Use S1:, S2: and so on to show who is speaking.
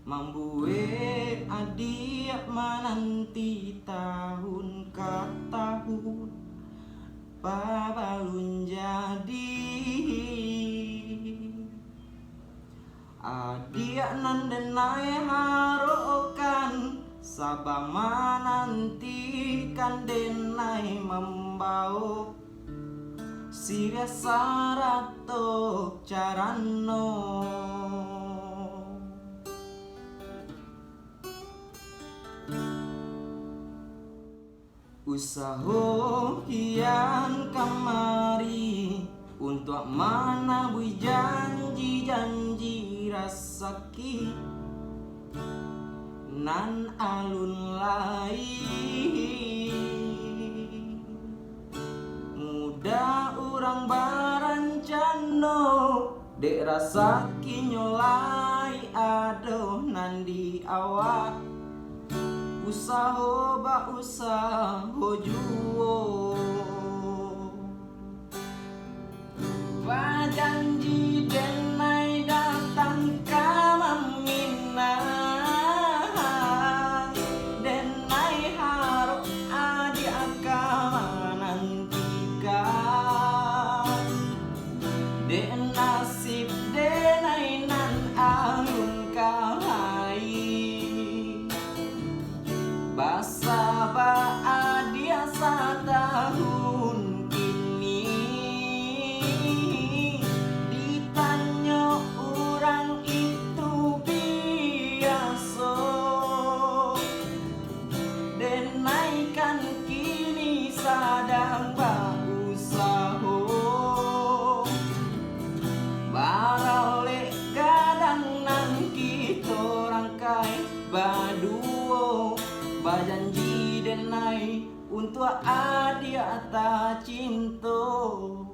S1: Membuat adik menanti tahun ke tahun babalun jadi adik nan denai harokan sabama nantikan denai membau siria sarato carano usaho kian kamari untuk menabui janji-janji rasaki nan alun lain muda orang barancano dek rasaki nyolai aduh nan di awak usaho ba usaho juo janji denai datang kamaminang denai harap adi akama nantikan den nasib denai nan alun kahai basa ba adia setahun kini ditanya orang itu biasa denaikan kini sadang berusaha barale gadang nan kita rangkai baduo bajanji denai untuk adia tak cinta.